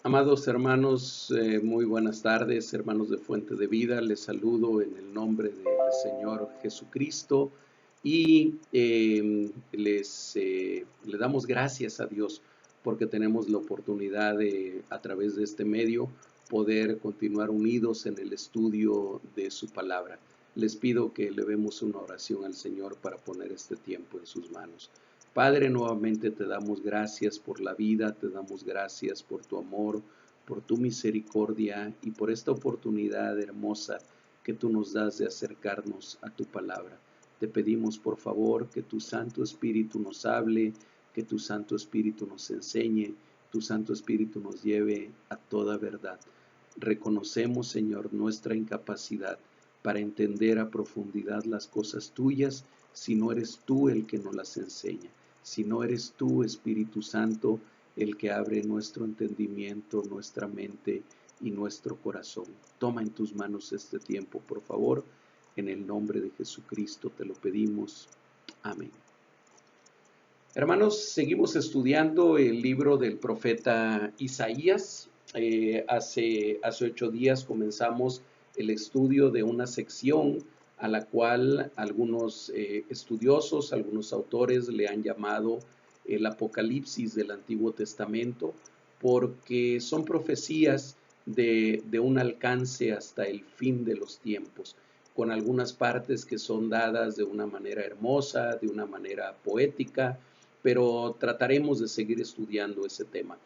Amados hermanos, muy buenas tardes, hermanos de Fuente de Vida. Les saludo en el nombre del Señor Jesucristo y le damos gracias a Dios porque tenemos la oportunidad de, a través de este medio, poder continuar unidos en el estudio de su palabra. Les pido que elevemos una oración al Señor para poner este tiempo en sus manos. Padre, nuevamente te damos gracias por la vida, te damos gracias por tu amor, por tu misericordia y por esta oportunidad hermosa que tú nos das de acercarnos a tu palabra. Te pedimos por favor que tu Santo Espíritu nos hable, que tu Santo Espíritu nos enseñe, tu Santo Espíritu nos lleve a toda verdad. Reconocemos, Señor, nuestra incapacidad para entender a profundidad las cosas tuyas si no eres tú el que nos las enseña. Si no eres tú, Espíritu Santo, el que abre nuestro entendimiento, nuestra mente y nuestro corazón. Toma en tus manos este tiempo, por favor. En el nombre de Jesucristo te lo pedimos. Amén. Hermanos, seguimos estudiando el libro del profeta Isaías. Hace 8 días comenzamos el estudio de una sección a la cual algunos estudiosos, algunos autores le han llamado el Apocalipsis del Antiguo Testamento, porque son profecías de un alcance hasta el fin de los tiempos, con algunas partes que son dadas de una manera hermosa, de una manera poética, pero trataremos de seguir estudiando ese tema.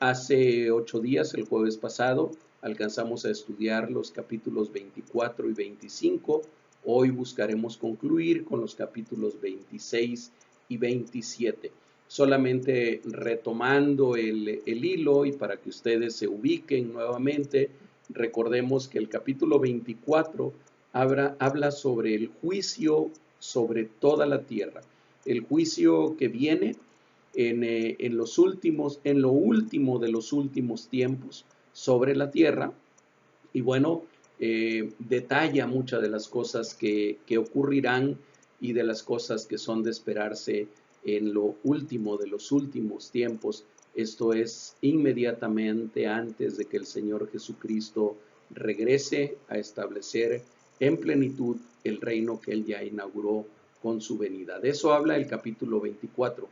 Hace 8 días, el jueves pasado, alcanzamos a estudiar los capítulos 24 y 25. Hoy buscaremos concluir con los capítulos 26 y 27. Solamente retomando el hilo y para que ustedes se ubiquen nuevamente, recordemos que el capítulo 24 habla sobre el juicio sobre toda la tierra. El juicio que viene en lo último de los últimos tiempos sobre la tierra. Y bueno, detalla muchas de las cosas que ocurrirán y de las cosas que son de esperarse en lo último de los últimos tiempos. Esto es inmediatamente antes de que el Señor Jesucristo regrese a establecer en plenitud el reino que Él ya inauguró con su venida. De eso habla el capítulo 24.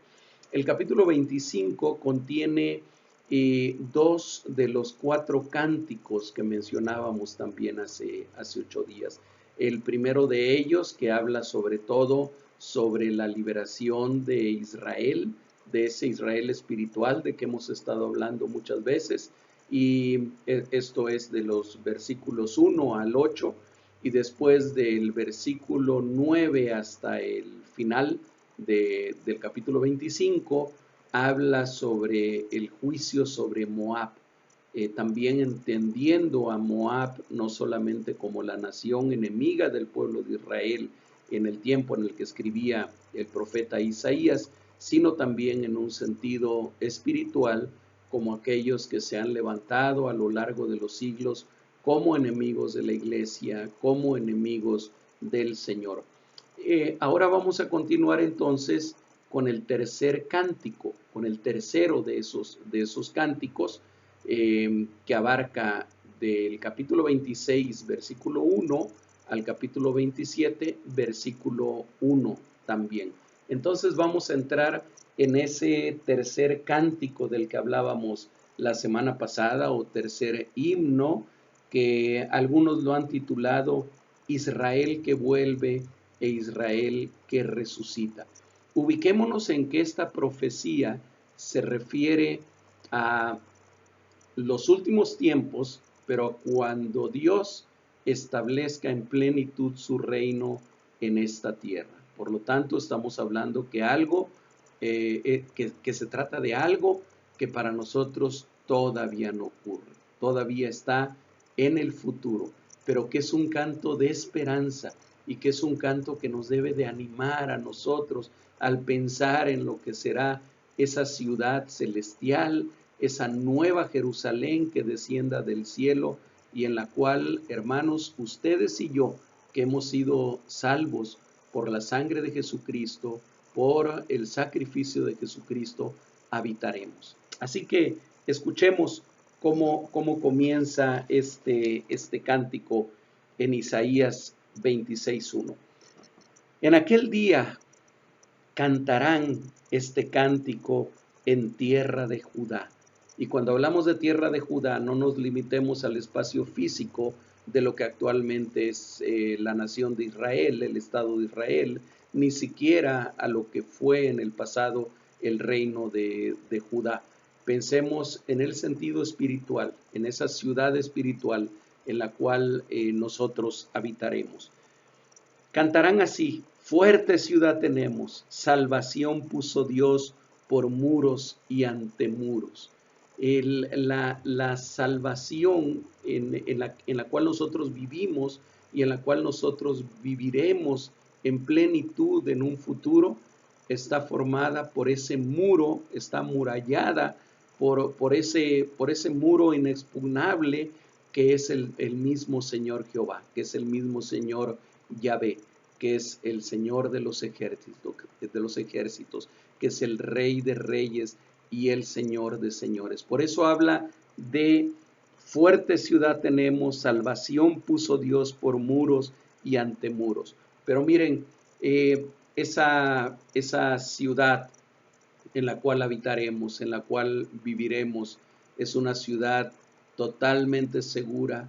El capítulo 25 contiene 2 de los 4 cánticos que mencionábamos también hace 8 días. El primero de ellos, que habla sobre todo sobre la liberación de Israel, de ese Israel espiritual de que hemos estado hablando muchas veces, y esto es de los versículos 1 al 8, y después del versículo 9 hasta el final del capítulo 25, habla sobre el juicio sobre Moab, también entendiendo a Moab no solamente como la nación enemiga del pueblo de Israel en el tiempo en el que escribía el profeta Isaías, sino también en un sentido espiritual como aquellos que se han levantado a lo largo de los siglos como enemigos de la iglesia, como enemigos del Señor. Ahora vamos a continuar entonces con el tercer cántico, con el tercero de esos cánticos, que abarca del capítulo 26, versículo 1, al capítulo 27, versículo 1 también. Entonces vamos a entrar en ese tercer cántico del que hablábamos la semana pasada, o tercer himno, que algunos lo han titulado Israel que vuelve e Israel que resucita. Ubiquémonos en que esta profecía se refiere a los últimos tiempos, pero cuando Dios establezca en plenitud su reino en esta tierra. Por lo tanto, estamos hablando que que se trata de algo que para nosotros todavía no ocurre, todavía está en el futuro, pero que es un canto de esperanza y que es un canto que nos debe de animar a nosotros al pensar en lo que será esa ciudad celestial, esa nueva Jerusalén que descienda del cielo y en la cual, hermanos, ustedes y yo, que hemos sido salvos por la sangre de Jesucristo, por el sacrificio de Jesucristo, habitaremos. Así que escuchemos cómo comienza este cántico en Isaías 26:1. En aquel día cantarán este cántico en tierra de Judá. Y cuando hablamos de tierra de Judá, no nos limitemos al espacio físico de lo que actualmente es la nación de Israel, el Estado de Israel, ni siquiera a lo que fue en el pasado el reino de Judá. Pensemos en el sentido espiritual, en esa ciudad espiritual en la cual nosotros habitaremos. Cantarán así: fuerte ciudad tenemos, salvación puso Dios por muros y ante muros. La salvación en la cual nosotros vivimos y en la cual nosotros viviremos en plenitud en un futuro, está formada por ese muro, está amurallada por ese muro inexpugnable que es el mismo Señor Jehová, que es el mismo Señor Yahvé, que es el Señor de los ejércitos, que es el Rey de reyes y el Señor de señores. Por eso habla de fuerte ciudad tenemos, salvación puso Dios por muros y ante muros. Pero miren, esa ciudad en la cual habitaremos, en la cual viviremos, es una ciudad totalmente segura.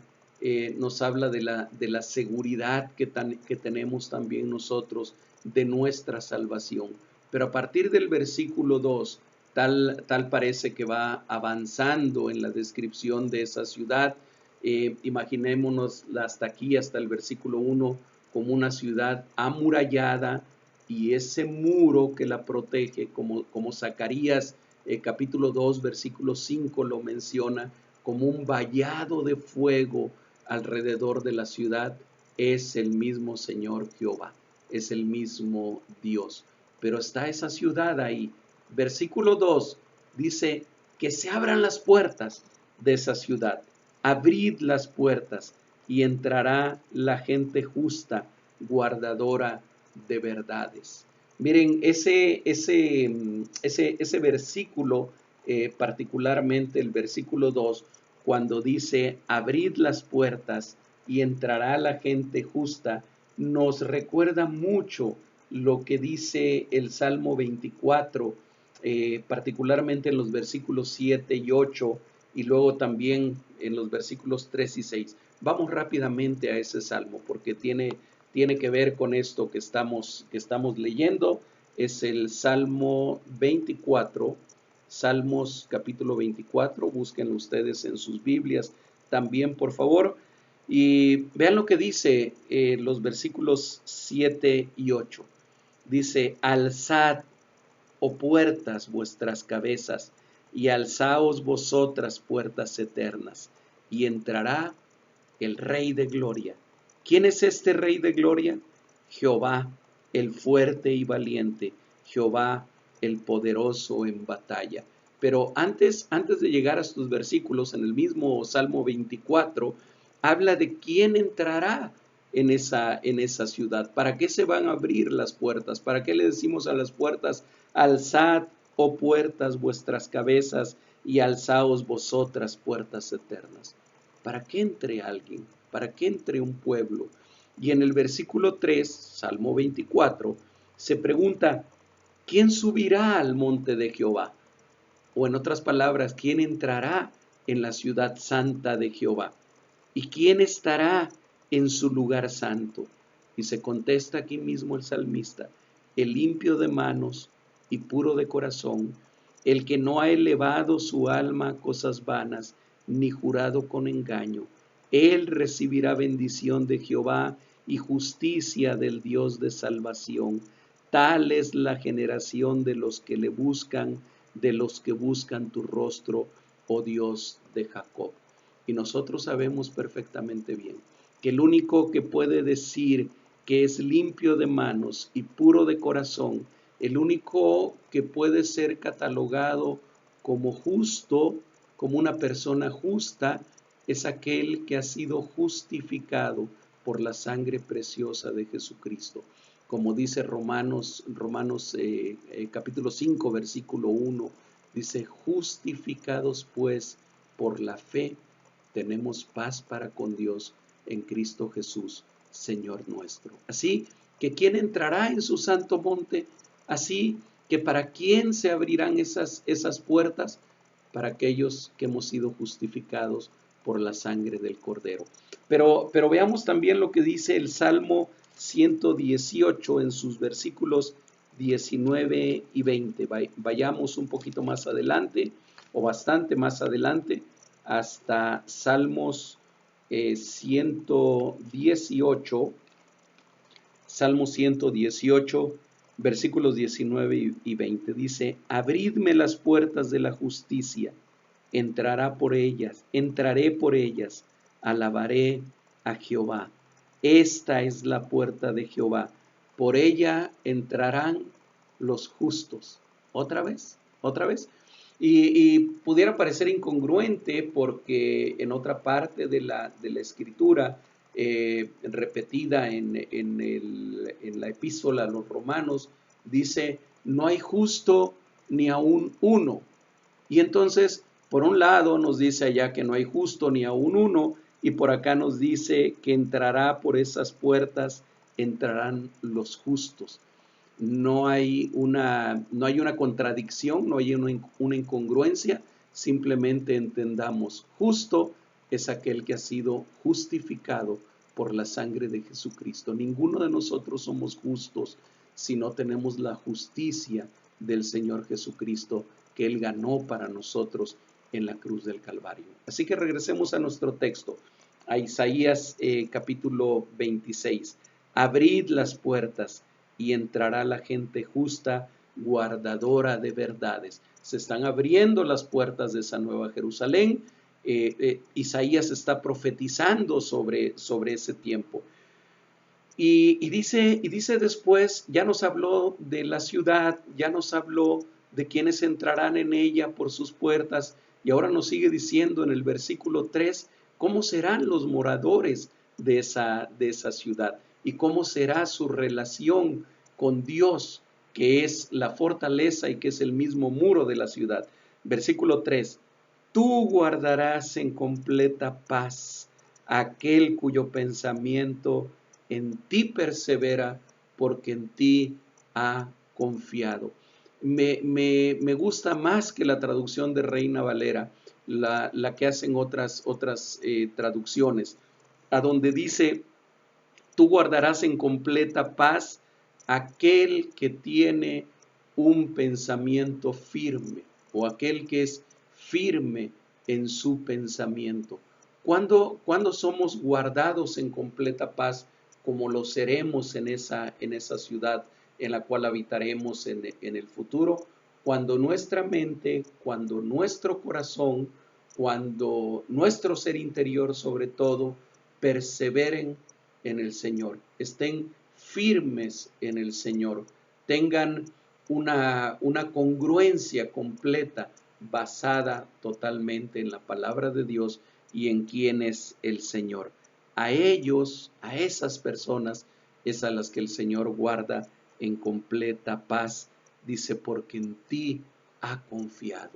Nos habla de la seguridad que tenemos también nosotros de nuestra salvación. Pero a partir del versículo 2, tal parece que va avanzando en la descripción de esa ciudad. Imaginémonos hasta aquí, hasta el versículo 1, como una ciudad amurallada, y ese muro que la protege, como Zacarías capítulo 2, versículo 5 lo menciona, como un vallado de fuego alrededor de la ciudad, es el mismo Señor Jehová, es el mismo Dios. Pero está esa ciudad ahí. Versículo 2 dice que se abran las puertas de esa ciudad. Abrid las puertas y entrará la gente justa, guardadora de verdades. Miren, ese versículo, particularmente el versículo 2, cuando dice abrid las puertas y entrará la gente justa, nos recuerda mucho lo que dice el Salmo 24, particularmente en los versículos 7 y 8, y luego también en los versículos 3 y 6. Vamos rápidamente a ese salmo porque tiene que ver con esto que estamos leyendo. Es el Salmo 24, Salmos capítulo 24, búsquenlo ustedes en sus Biblias también, por favor, y vean lo que dice los versículos 7 y 8. Dice: alzad, oh puertas, vuestras cabezas, y alzaos vosotras, puertas eternas, y entrará el Rey de gloria. ¿Quién es este Rey de gloria? Jehová, el fuerte y valiente, Jehová, el poderoso en batalla. Pero antes de llegar a estos versículos, en el mismo Salmo 24, habla de quién entrará en esa ciudad. ¿Para qué se van a abrir las puertas? ¿Para qué le decimos a las puertas: alzad, oh puertas, vuestras cabezas, y alzaos vosotras, puertas eternas? Para que entre alguien, para que entre un pueblo. Y en el versículo 3, Salmo 24, se pregunta: ¿quién subirá al monte de Jehová? O en otras palabras, ¿quién entrará en la ciudad santa de Jehová? ¿Y quién estará en su lugar santo? Y se contesta aquí mismo el salmista: el limpio de manos y puro de corazón, el que no ha elevado su alma a cosas vanas, ni jurado con engaño. Él recibirá bendición de Jehová y justicia del Dios de salvación. Tal es la generación de los que le buscan, de los que buscan tu rostro, oh Dios de Jacob. Y nosotros sabemos perfectamente bien que el único que puede decir que es limpio de manos y puro de corazón, el único que puede ser catalogado como justo, como una persona justa, es aquel que ha sido justificado por la sangre preciosa de Jesucristo. Como dice Romanos capítulo 5, versículo 1, dice: justificados pues por la fe tenemos paz para con Dios en Cristo Jesús, Señor nuestro. Así que ¿quién entrará en su santo monte? Así que ¿para quién se abrirán esas puertas? Para aquellos que hemos sido justificados por la sangre del Cordero. Pero veamos también lo que dice el Salmo 118 en sus versículos 19 y 20. Vayamos un poquito más adelante, o bastante más adelante, hasta Salmos 118, Salmo 118, versículos 19 y 20. Dice, abridme las puertas de la justicia, entraré por ellas, alabaré a Jehová. Esta es la puerta de Jehová, por ella entrarán los justos. Otra vez. Y pudiera parecer incongruente porque en otra parte de la escritura, repetida en la epístola a los romanos, dice, no hay justo ni aun uno. Y entonces, por un lado nos dice allá que no hay justo ni aun uno, y por acá nos dice que entrará por esas puertas, entrarán los justos. No hay una contradicción, no hay una incongruencia, simplemente entendamos, justo es aquel que ha sido justificado por la sangre de Jesucristo. Ninguno de nosotros somos justos si no tenemos la justicia del Señor Jesucristo que Él ganó para nosotros en la cruz del Calvario. Así que regresemos a nuestro texto, a Isaías capítulo 26. Abrid las puertas y entrará la gente justa, guardadora de verdades. Se están abriendo las puertas de esa nueva Jerusalén. Isaías está profetizando sobre ese tiempo. Y dice después, ya nos habló de la ciudad, ya nos habló de quienes entrarán en ella por sus puertas, y ahora nos sigue diciendo en el versículo 3, cómo serán los moradores de esa ciudad y cómo será su relación con Dios, que es la fortaleza y que es el mismo muro de la ciudad. Versículo 3, tú guardarás en completa paz aquel cuyo pensamiento en ti persevera, porque en ti ha confiado. Me gusta más que la traducción de Reina Valera, la que hacen otras traducciones, a donde dice, tú guardarás en completa paz aquel que tiene un pensamiento firme, o aquel que es firme en su pensamiento. ¿Cuándo somos guardados en completa paz, como lo seremos en esa ciudad en la cual habitaremos en el futuro? Cuando nuestra mente, cuando nuestro corazón, cuando nuestro ser interior sobre todo, perseveren en el Señor, estén firmes en el Señor, tengan una congruencia completa basada totalmente en la palabra de Dios y en quién es el Señor. A ellos, a esas personas, es a las que el Señor guarda en completa paz, dice, porque en ti ha confiado.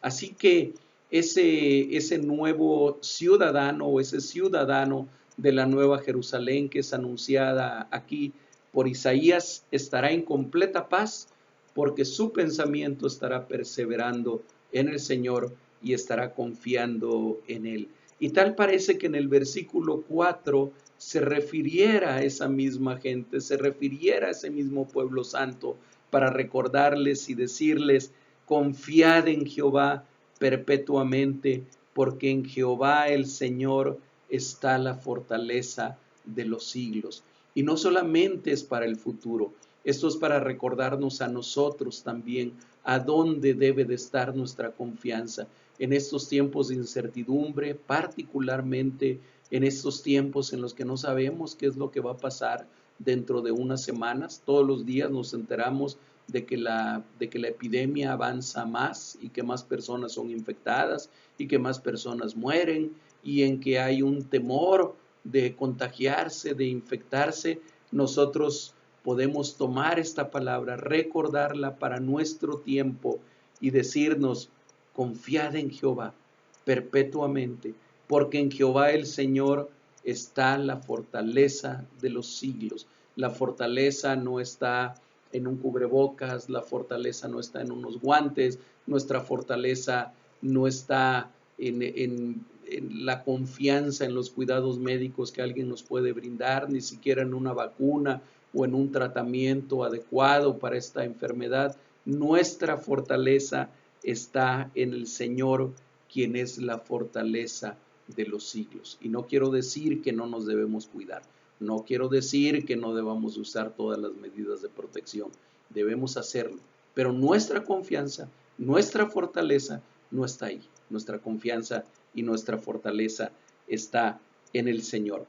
Así que ese nuevo ciudadano o ese ciudadano de la Nueva Jerusalén que es anunciada aquí por Isaías estará en completa paz porque su pensamiento estará perseverando en el Señor y estará confiando en Él. Y tal parece que en el versículo 4 se refiriera a esa misma gente, se refiriera a ese mismo pueblo santo para recordarles y decirles, confiad en Jehová perpetuamente, porque en Jehová el Señor está la fortaleza de los siglos. Y no solamente es para el futuro, esto es para recordarnos a nosotros también a dónde debe de estar nuestra confianza en estos tiempos de incertidumbre, particularmente en estos tiempos en los que no sabemos qué es lo que va a pasar dentro de unas semanas. Todos los días nos enteramos de que la epidemia avanza más y que más personas son infectadas y que más personas mueren y en que hay un temor de contagiarse, de infectarse. Nosotros podemos tomar esta palabra, recordarla para nuestro tiempo y decirnos, confiad en Jehová, perpetuamente, porque en Jehová el Señor está la fortaleza de los siglos. La fortaleza no está en un cubrebocas, la fortaleza no está en unos guantes, nuestra fortaleza no está en la confianza en los cuidados médicos que alguien nos puede brindar, ni siquiera en una vacuna o en un tratamiento adecuado para esta enfermedad. Nuestra fortaleza está en el Señor, quien es la fortaleza de los siglos. Y no quiero decir que no nos debemos cuidar, no quiero decir que no debamos usar todas las medidas de protección, debemos hacerlo, pero nuestra confianza, nuestra fortaleza no está ahí. Nuestra confianza y nuestra fortaleza está en el Señor.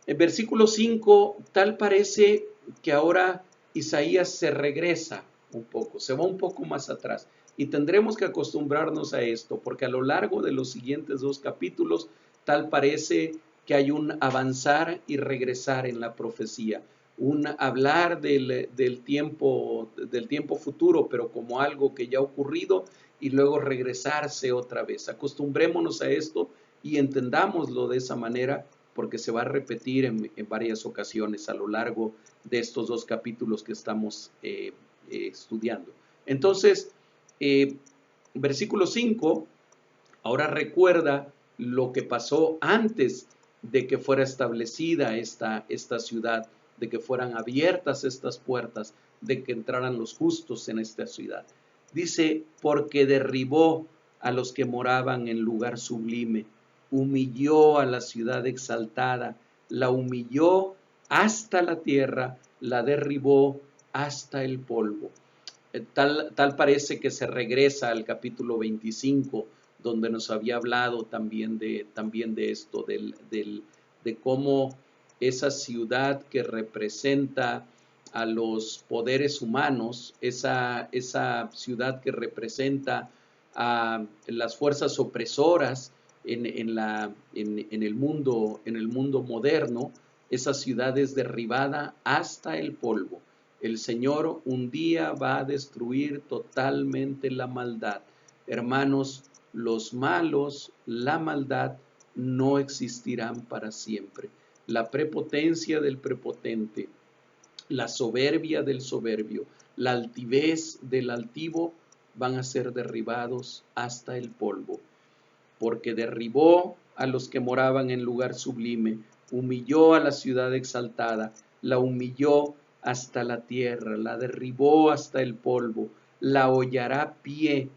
En versículo 5, tal parece que ahora Isaías se regresa un poco, se va un poco más atrás. Y tendremos que acostumbrarnos a esto, porque a lo largo de los siguientes 2 capítulos, tal parece que hay un avanzar y regresar en la profecía, un hablar del tiempo futuro, pero como algo que ya ha ocurrido, y luego regresarse otra vez. Acostumbrémonos a esto y entendámoslo de esa manera, porque se va a repetir en varias ocasiones a lo largo de estos 2 capítulos que estamos estudiando. Entonces, versículo 5, ahora recuerda lo que pasó antes de que fuera establecida esta ciudad, de que fueran abiertas estas puertas, de que entraran los justos en esta ciudad. Dice, porque derribó a los que moraban en lugar sublime, humilló a la ciudad exaltada, la humilló hasta la tierra, la derribó hasta el polvo. Tal parece que se regresa al capítulo 25, donde nos había hablado también de esto, de cómo esa ciudad que representa a los poderes humanos, esa ciudad que representa a las fuerzas opresoras en el mundo moderno, esa ciudad es derribada hasta el polvo. El Señor un día va a destruir totalmente la maldad. Hermanos, los malos, la maldad, no existirán para siempre. La prepotencia del prepotente, la soberbia del soberbio, la altivez del altivo van a ser derribados hasta el polvo. Porque derribó a los que moraban en lugar sublime, humilló a la ciudad exaltada, la humilló hasta la tierra, la derribó hasta el polvo, la hollará pie,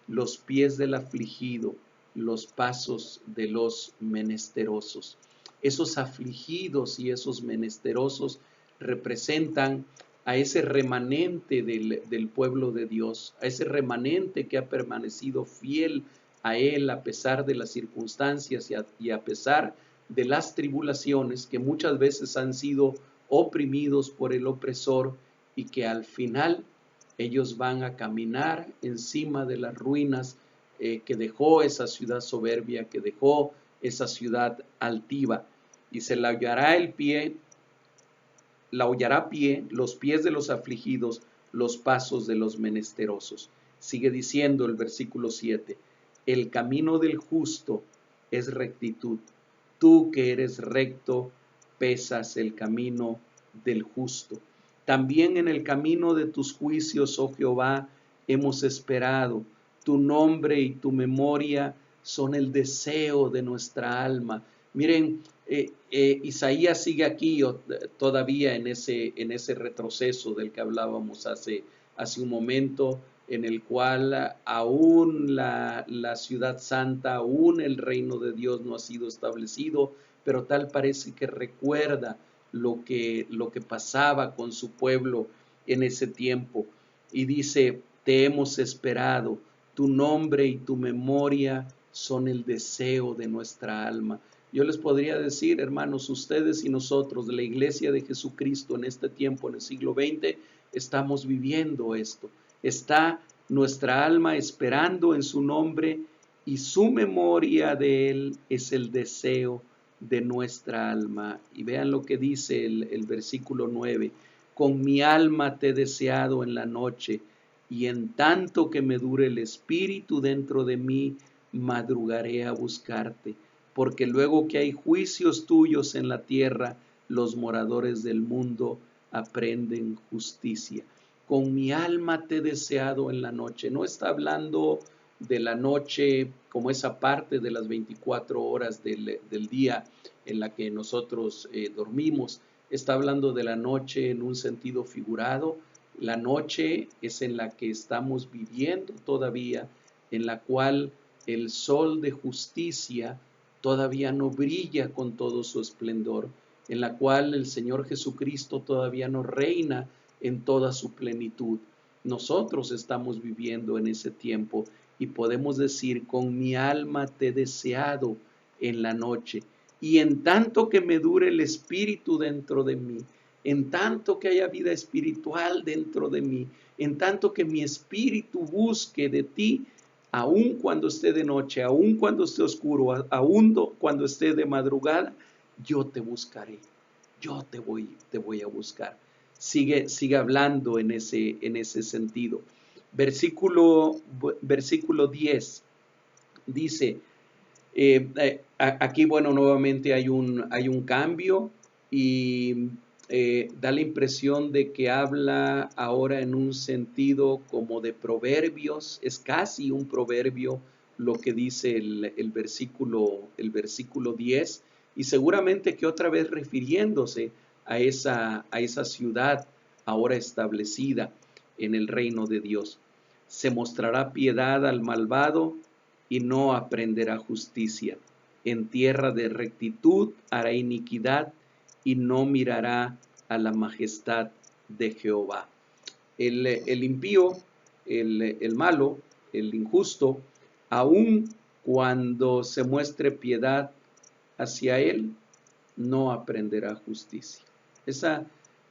los pies del afligido, los pasos de los menesterosos. Esos afligidos y esos menesterosos representan a ese remanente del pueblo de Dios, a ese remanente que ha permanecido fiel a Él a pesar de las circunstancias y a pesar de las tribulaciones que muchas veces han sido oprimidos por el opresor, y que al final ellos van a caminar encima de las ruinas que dejó esa ciudad soberbia, que dejó esa ciudad altiva, y se la hollará pie, los pies de los afligidos, los pasos de los menesterosos. Sigue diciendo el versículo 7, el camino del justo es rectitud. Tú que eres recto, pesas el camino del justo. También en el camino de tus juicios, oh Jehová, hemos esperado. Tu nombre y tu memoria son el deseo de nuestra alma. Miren, Isaías sigue aquí todavía en ese retroceso del que hablábamos hace un momento, en el cual aún la ciudad santa, aún el reino de Dios no ha sido establecido, pero tal parece que recuerda lo que pasaba con su pueblo en ese tiempo. Y dice, te hemos esperado, tu nombre y tu memoria son el deseo de nuestra alma. Yo les podría decir, hermanos, ustedes y nosotros de la Iglesia de Jesucristo en este tiempo, en el siglo XX, estamos viviendo esto. Está nuestra alma esperando en su nombre, y su memoria de Él es el deseo de nuestra alma. Y vean lo que dice el versículo 9. Con mi alma te he deseado en la noche, y en tanto que me dure el espíritu dentro de mí, madrugaré a buscarte, porque luego que hay juicios tuyos en la tierra, los moradores del mundo aprenden justicia. Con mi alma te he deseado en la noche. No está hablando de la noche como esa parte de las 24 horas del día en la que nosotros dormimos. Está hablando de la noche en un sentido figurado. La noche es en la que estamos viviendo todavía, en la cual el sol de justicia todavía no brilla con todo su esplendor, en la cual el Señor Jesucristo todavía no reina en toda su plenitud. Nosotros estamos viviendo en ese tiempo y podemos decir, con mi alma te he deseado en la noche, y en tanto que me dure el espíritu dentro de mí, en tanto que haya vida espiritual dentro de mí, en tanto que mi espíritu busque de ti, aun cuando esté de noche, aun cuando esté oscuro, aun cuando esté de madrugada, yo te buscaré, yo te voy a buscar. Sigue hablando en ese sentido. Versículo 10 dice, aquí, bueno, nuevamente hay un cambio y da la impresión de que habla ahora en un sentido como de proverbios. Es casi un proverbio lo que dice el versículo 10, y seguramente que otra vez refiriéndose a esa ciudad ahora establecida en el reino de Dios. Se mostrará piedad al malvado y no aprenderá justicia. En tierra de rectitud hará iniquidad y no mirará a la majestad de Jehová. El impío, el malo, el injusto, aun cuando se muestre piedad hacia él, no aprenderá justicia. Esa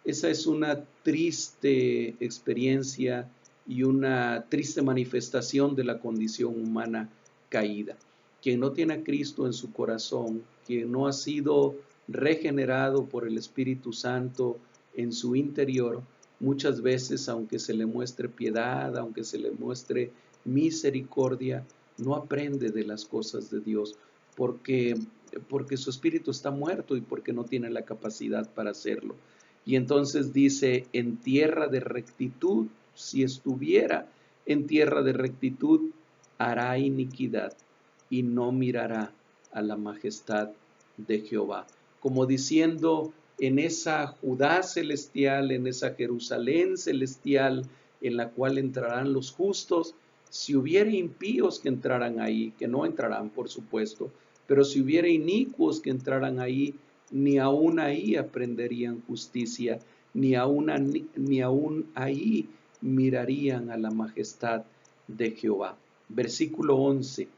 es una triste experiencia y una triste manifestación de la condición humana caída. Quien no tiene a Cristo en su corazón, quien no ha sido regenerado por el Espíritu Santo en su interior, muchas veces, aunque se le muestre piedad, aunque se le muestre misericordia, no aprende de las cosas de Dios, porque su espíritu está muerto y porque no tiene la capacidad para hacerlo. Y entonces dice, en tierra de rectitud, si estuviera en tierra de rectitud, hará iniquidad y no mirará a la majestad de Jehová. Como diciendo, en esa Judá celestial, en esa Jerusalén celestial, en la cual entrarán los justos, si hubiera impíos que entraran ahí, que no entrarán, por supuesto, pero si hubiera inicuos que entraran ahí, ni aún ahí aprenderían justicia, ni aún ahí mirarían a la majestad de Jehová. Versículo 11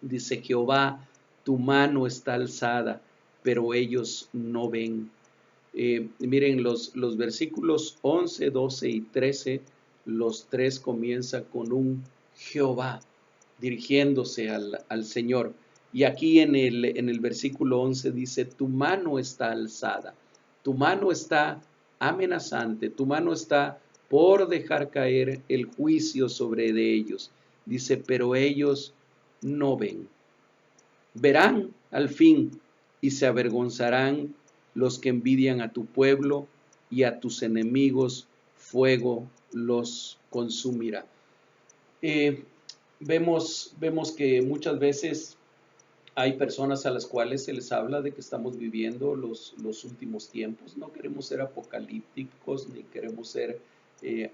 dice, Jehová, tu mano está alzada, pero ellos no ven. Miren, los versículos 11, 12 y 13, los tres comienzan con un Jehová, dirigiéndose al Señor. Y aquí en el versículo 11 dice, tu mano está alzada, tu mano está amenazante, tu mano está por dejar caer el juicio sobre de ellos. Dice, pero ellos no ven. Verán al fin y se avergonzarán los que envidian a tu pueblo, y a tus enemigos fuego los consumirá. Vemos que muchas veces hay personas a las cuales se les habla de que estamos viviendo los últimos tiempos. No queremos ser apocalípticos, ni queremos ser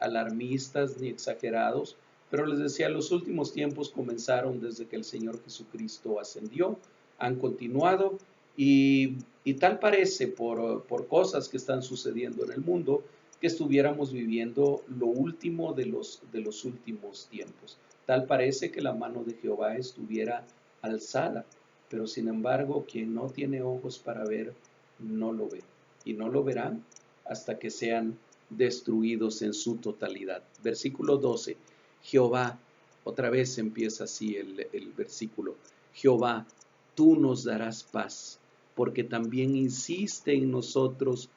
alarmistas, ni exagerados, pero les decía, los últimos tiempos comenzaron desde que el Señor Jesucristo ascendió, han continuado, y tal parece por cosas que están sucediendo en el mundo, que estuviéramos viviendo lo último de los últimos tiempos. Tal parece que la mano de Jehová estuviera alzada, pero sin embargo, quien no tiene ojos para ver, no lo ve, y no lo verán hasta que sean destruidos en su totalidad. Versículo 12, Jehová, otra vez empieza así el versículo, Jehová, tú nos darás paz, porque también insiste en nosotros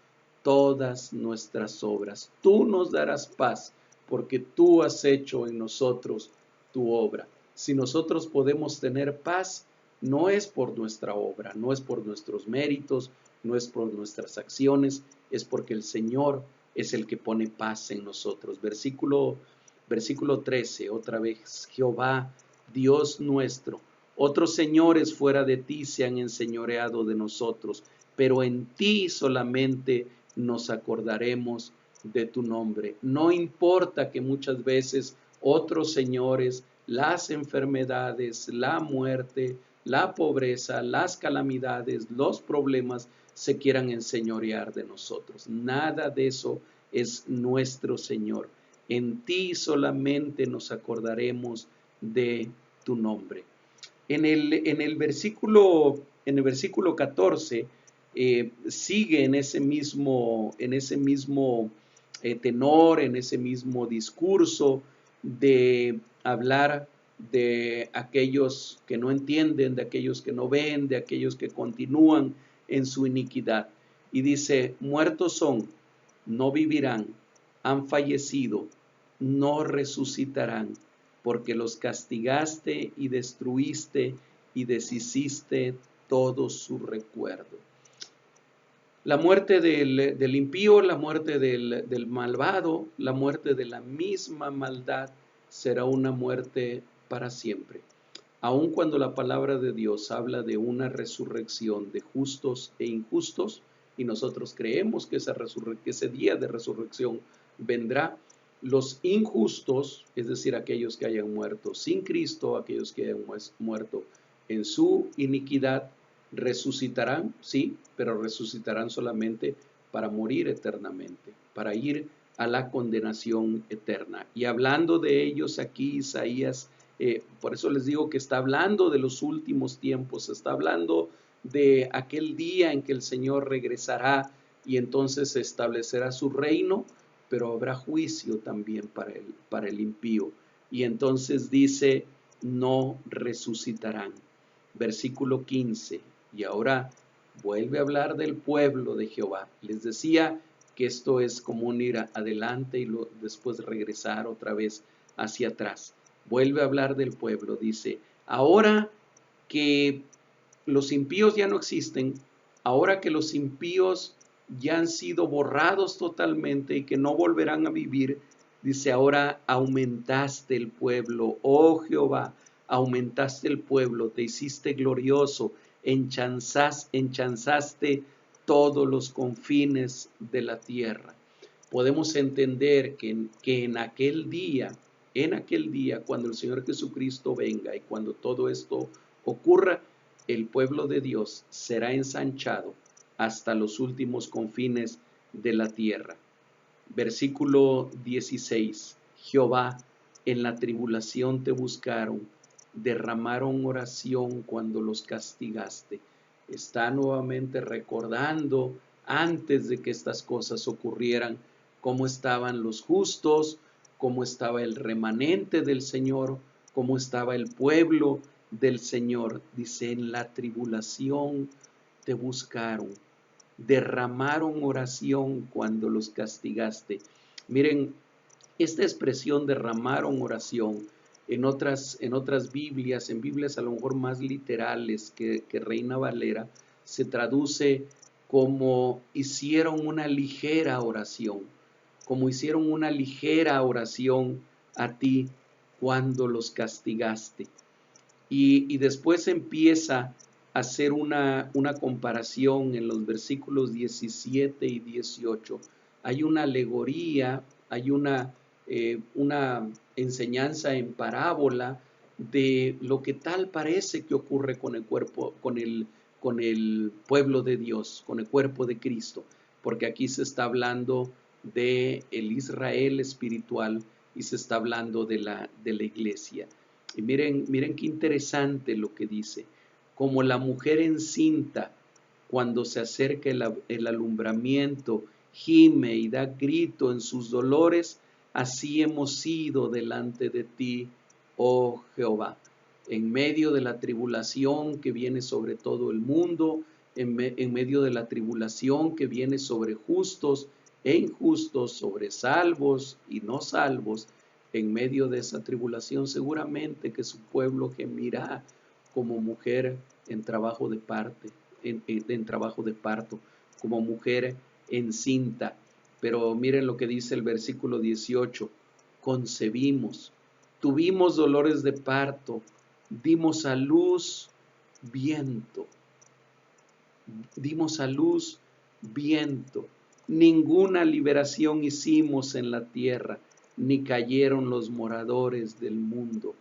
todas nuestras obras. Tú nos darás paz, porque tú has hecho en nosotros tu obra. Si nosotros podemos tener paz, no es por nuestra obra, no es por nuestros méritos, no es por nuestras acciones, es porque el Señor es el que pone paz en nosotros. Versículo 13, otra vez, Jehová, Dios nuestro, otros señores fuera de ti se han enseñoreado de nosotros, pero en ti solamente nos acordaremos de tu nombre. No importa que muchas veces otros señores, las enfermedades, la muerte, la pobreza, las calamidades, los problemas se quieran enseñorear de nosotros. Nada de eso es nuestro Señor. En ti solamente nos acordaremos de tu nombre. En el versículo 14 sigue en ese mismo tenor, en ese mismo discurso de hablar de aquellos que no entienden, de aquellos que no ven, de aquellos que continúan en su iniquidad. Y dice, muertos son, no vivirán, han fallecido, no resucitarán, porque los castigaste y destruiste y deshiciste todo su recuerdo. La muerte del impío, la muerte del malvado, la muerte de la misma maldad será una muerte para siempre. Aun cuando la palabra de Dios habla de una resurrección de justos e injustos, y nosotros creemos que ese día de resurrección vendrá, los injustos, es decir, aquellos que hayan muerto sin Cristo, aquellos que hayan muerto en su iniquidad, resucitarán, sí, pero resucitarán solamente para morir eternamente, para ir a la condenación eterna. Y hablando de ellos aquí, Isaías, por eso les digo que está hablando de los últimos tiempos, está hablando de aquel día en que el Señor regresará y entonces se establecerá su reino, pero habrá juicio también para el impío. Y entonces dice, no resucitarán. Versículo 15, y ahora vuelve a hablar del pueblo de Jehová. Les decía que esto es como un ir adelante y después regresar otra vez hacia atrás. Vuelve a hablar del pueblo, dice, ahora que los impíos ya no existen, ahora que los impíos ya han sido borrados totalmente y que no volverán a vivir, dice, ahora aumentaste el pueblo, oh Jehová, aumentaste el pueblo, te hiciste glorioso, enchanzaste todos los confines de la tierra. Podemos entender que en aquel día, cuando el Señor Jesucristo venga y cuando todo esto ocurra, el pueblo de Dios será ensanchado hasta los últimos confines de la tierra. Versículo 16. Jehová, en la tribulación te buscaron, derramaron oración cuando los castigaste. Está nuevamente recordando antes de que estas cosas ocurrieran, cómo estaban los justos, cómo estaba el remanente del Señor, cómo estaba el pueblo del Señor. Dice, en la tribulación te buscaron, derramaron oración cuando los castigaste. Miren, esta expresión derramaron oración en otras Biblias, en Biblias a lo mejor más literales que Reina Valera, se traduce como hicieron una ligera oración, como hicieron una ligera oración a ti cuando los castigaste. Y después empieza a hacer una comparación en los versículos 17 y 18. Hay una alegoría, hay una enseñanza en parábola de lo que tal parece que ocurre con el pueblo de Dios, con el cuerpo de Cristo, porque aquí se está hablando de el Israel espiritual y se está hablando de la iglesia. Y miren qué interesante lo que dice. Como la mujer encinta, cuando se acerca el alumbramiento, gime y da grito en sus dolores, así hemos sido delante de ti, oh Jehová. En medio de la tribulación que viene sobre todo el mundo, en medio de la tribulación que viene sobre justos e injustos, sobre salvos y no salvos, en medio de esa tribulación, seguramente que su pueblo gemirá como mujer en trabajo de trabajo de parto, como mujer encinta. Pero miren lo que dice el versículo 18: concebimos, tuvimos dolores de parto, dimos a luz viento, dimos a luz viento. Ninguna liberación hicimos en la tierra, ni cayeron los moradores del mundo.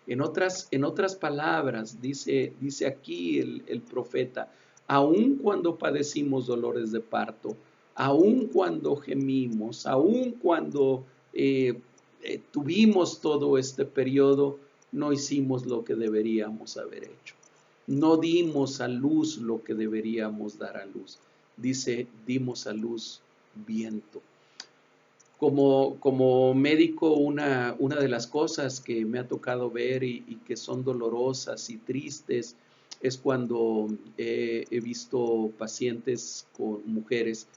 En otras palabras, dice aquí el profeta, aun cuando padecimos dolores de parto, aun cuando gemimos, aun cuando tuvimos todo este periodo, no hicimos lo que deberíamos haber hecho. No dimos a luz lo que deberíamos dar a luz. Dice, dimos a luz viento. Como médico, una de las cosas que me ha tocado ver y que son dolorosas y tristes es cuando he visto pacientes con mujeres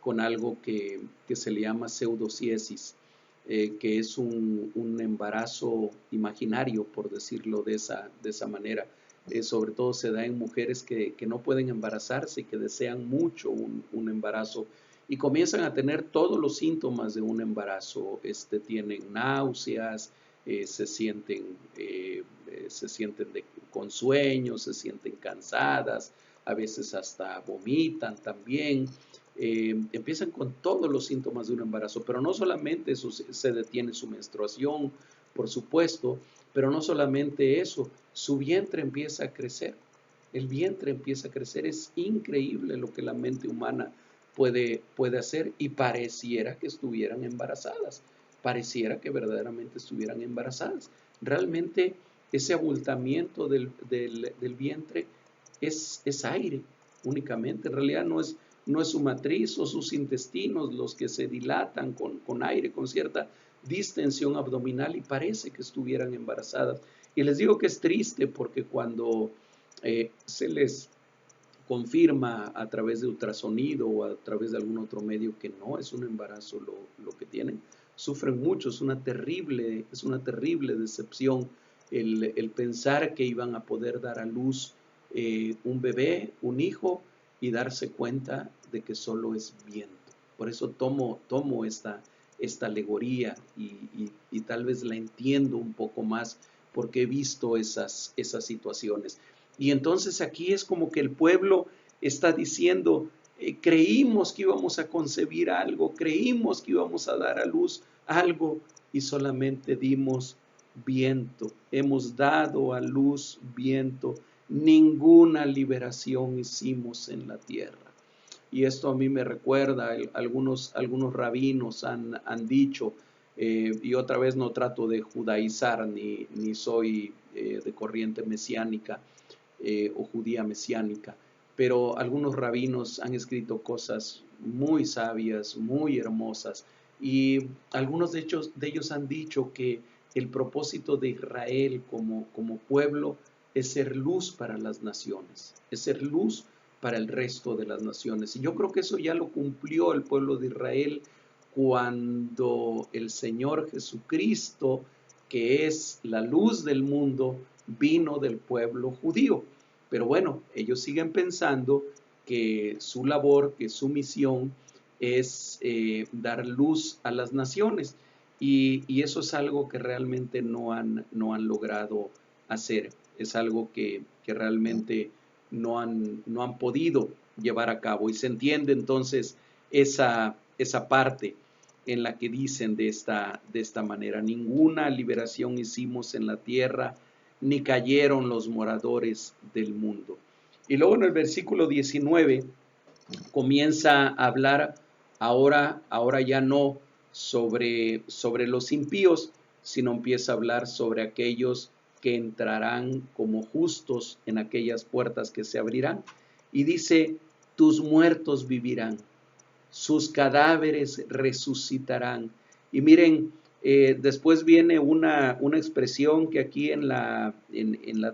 con algo que se le llama pseudociesis, que es un embarazo imaginario, por decirlo de esa manera. Sobre todo se da en mujeres que no pueden embarazarse, que desean mucho un embarazo y comienzan a tener todos los síntomas de un embarazo. Tienen náuseas, se sienten con sueño, se sienten cansadas, a veces hasta vomitan también. Empiezan con todos los síntomas de un embarazo, pero no solamente eso, se detiene su menstruación, por supuesto, pero no solamente eso, su vientre empieza a crecer. El vientre empieza a crecer. Es increíble lo que la mente humana puede hacer, y pareciera que estuvieran embarazadas, pareciera que verdaderamente estuvieran embarazadas. Realmente ese abultamiento del vientre es aire únicamente. En realidad no es su matriz o sus intestinos los que se dilatan con aire, con cierta distensión abdominal, y parece que estuvieran embarazadas. Y les digo que es triste porque cuando se les confirma a través de ultrasonido o a través de algún otro medio que no es un embarazo lo que tienen, sufren mucho. Es una terrible decepción el pensar que iban a poder dar a luz un bebé, un hijo, y darse cuenta de que solo es viento. Por eso tomo esta alegoría y tal vez la entiendo un poco más porque he visto esas situaciones. Y entonces aquí es como que el pueblo está diciendo, creímos que íbamos a concebir algo, creímos que íbamos a dar a luz algo, y solamente dimos viento. Hemos dado a luz viento. Ninguna liberación hicimos en la tierra. Y esto a mí me recuerda, algunos rabinos han dicho, y otra vez no trato de judaizar, ni soy de corriente mesiánica o judía mesiánica, pero algunos rabinos han escrito cosas muy sabias, muy hermosas, y algunos de ellos han dicho que el propósito de Israel como pueblo es ser luz para las naciones, es ser luz para el resto de las naciones. Y yo creo que eso ya lo cumplió el pueblo de Israel cuando el Señor Jesucristo, que es la luz del mundo, vino del pueblo judío. Pero bueno, ellos siguen pensando que su labor, que su misión es dar luz a las naciones, y eso es algo que realmente no han logrado hacer. Es algo que realmente no han podido llevar a cabo, y se entiende entonces esa parte en la que dicen de esta manera: ninguna liberación hicimos en la tierra, ni cayeron los moradores del mundo. Y luego en el versículo 19 comienza a hablar ahora ya no sobre los impíos, sino empieza a hablar sobre aquellos que entrarán como justos en aquellas puertas que se abrirán. Y dice, tus muertos vivirán, sus cadáveres resucitarán. Y miren, después viene una expresión que aquí en la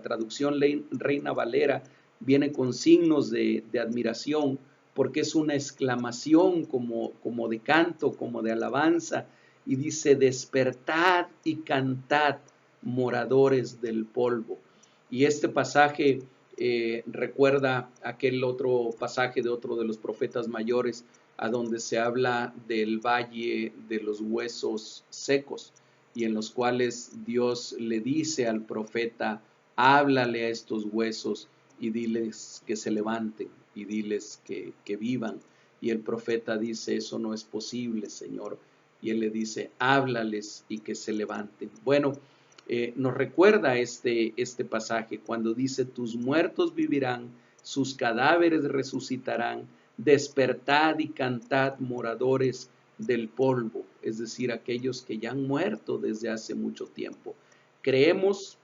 traducción Reina Valera viene con signos de admiración, porque es una exclamación como de canto, como de alabanza, y dice, despertad y cantad, moradores del polvo. Y este pasaje recuerda aquel otro pasaje de otro de los profetas mayores, a donde se habla del valle de los huesos secos, y en los cuales Dios le dice al profeta, háblale a estos huesos y diles que se levanten y diles que vivan. Y el profeta dice, eso no es posible, Señor. Y él le dice, háblales y que se levanten. Bueno, nos recuerda este pasaje cuando dice, tus muertos vivirán, sus cadáveres resucitarán, despertad y cantad, moradores del polvo, es decir, aquellos que ya han muerto desde hace mucho tiempo. Creemos,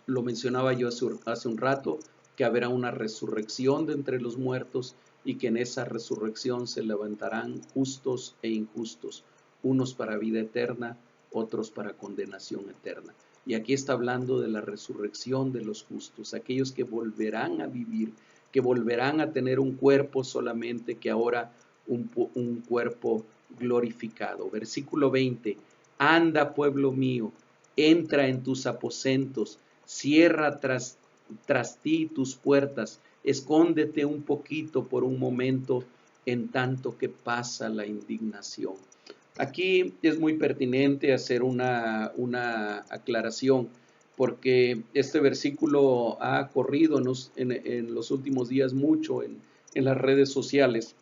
lo mencionaba yo hace un rato, que habrá una resurrección de entre los muertos y que en esa resurrección se levantarán justos e injustos, unos para vida eterna, otros para condenación eterna. Y aquí está hablando de la resurrección de los justos, aquellos que volverán a vivir, que volverán a tener un cuerpo solamente que ahora un cuerpo glorificado. Versículo 20, anda pueblo mío, entra en tus aposentos, cierra tras ti tus puertas, escóndete un poquito por un momento en tanto que pasa la indignación. Aquí es muy pertinente hacer una aclaración, porque este versículo ha corrido en los últimos días mucho en las redes sociales,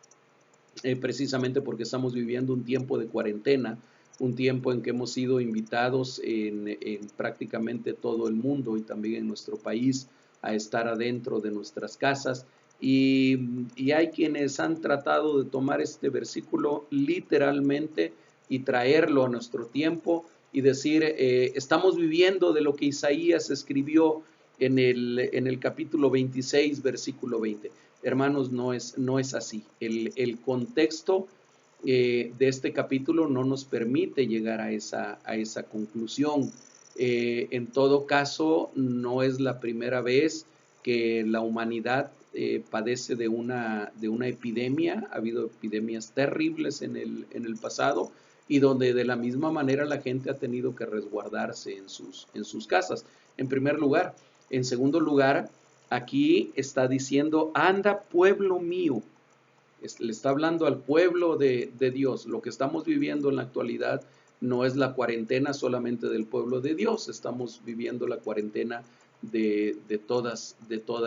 precisamente porque estamos viviendo un tiempo de cuarentena, un tiempo en que hemos sido invitados en prácticamente todo el mundo y también en nuestro país a estar adentro de nuestras casas. Y hay quienes han tratado de tomar este versículo literalmente y traerlo a nuestro tiempo y decir, estamos viviendo de lo que Isaías escribió en el capítulo 26, versículo 20. Hermanos, no es así. El contexto de este capítulo no nos permite llegar a esa conclusión. En todo caso, no es la primera vez que la humanidad padece de una epidemia. Ha habido epidemias terribles en el pasado y donde de la misma manera la gente ha tenido que resguardarse en sus casas, en primer lugar. En segundo lugar, aquí está diciendo, anda pueblo mío. Le está hablando al pueblo de Dios. Lo que estamos viviendo en la actualidad no es la cuarentena solamente del pueblo de Dios, estamos viviendo la cuarentena de todas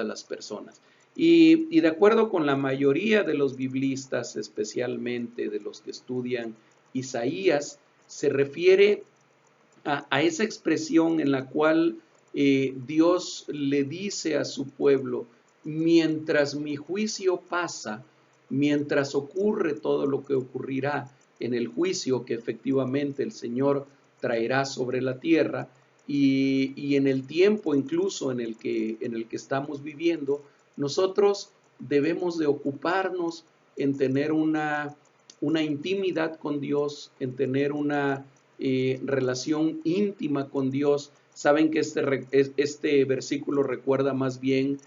las personas. Y de acuerdo con la mayoría de los biblistas, especialmente de los que estudian Isaías, se refiere a esa expresión en la cual Dios le dice a su pueblo, mientras mi juicio pasa, mientras ocurre todo lo que ocurrirá en el juicio que efectivamente el Señor traerá sobre la tierra, y en el tiempo incluso en el que estamos viviendo, nosotros debemos de ocuparnos en tener una intimidad con Dios, en tener una relación íntima con Dios. Saben que este versículo recuerda más bien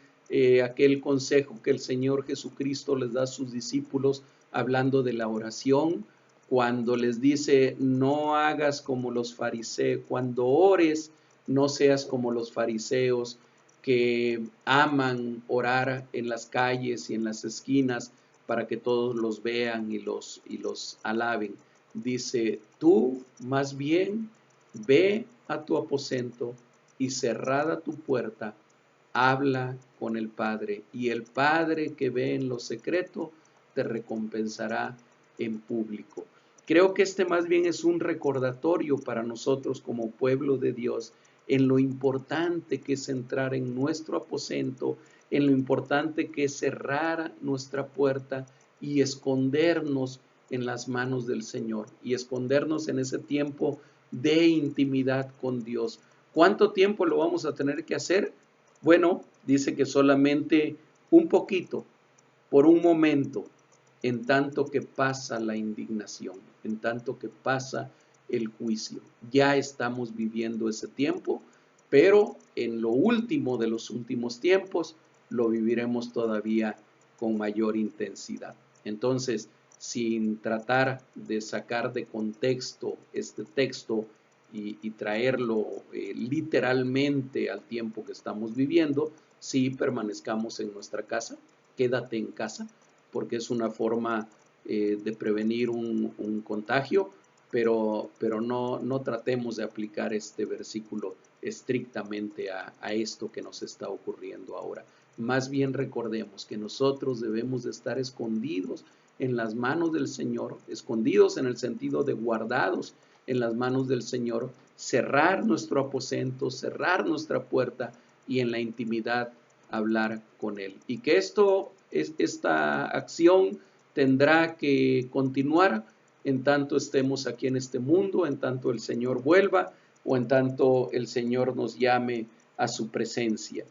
aquel consejo que el Señor Jesucristo les da a sus discípulos hablando de la oración, cuando les dice, no hagas como los fariseos, cuando ores, no seas como los fariseos que aman orar en las calles y en las esquinas para que todos los vean y los alaben. Dice, tú más bien ve a tu aposento y cerrada tu puerta, habla con el Padre, y el Padre que ve en lo secreto te recompensará en público. Creo que este más bien es un recordatorio para nosotros como pueblo de Dios en lo importante que es entrar en nuestro aposento, en lo importante que es cerrar nuestra puerta y escondernos en las manos del Señor y escondernos en ese tiempo de intimidad con Dios. ¿Cuánto tiempo lo vamos a tener que hacer? Bueno, dice que solamente un poquito, por un momento, en tanto que pasa la indignación, en tanto que pasa el juicio. Ya estamos viviendo ese tiempo, pero en lo último de los últimos tiempos lo viviremos todavía con mayor intensidad. Entonces, sin tratar de sacar de contexto este texto y traerlo literalmente al tiempo que estamos viviendo, sí permanezcamos en nuestra casa, quédate en casa, porque es una forma de prevenir un contagio, pero no tratemos de aplicar este versículo estrictamente a esto que nos está ocurriendo ahora. Más bien recordemos que nosotros debemos de estar escondidos en las manos del Señor, escondidos en el sentido de guardados en las manos del Señor, cerrar nuestro aposento, cerrar nuestra puerta y en la intimidad hablar con Él. Y que esta acción tendrá que continuar en tanto estemos aquí en este mundo, en tanto el Señor vuelva o en tanto el Señor nos llame a su presencia.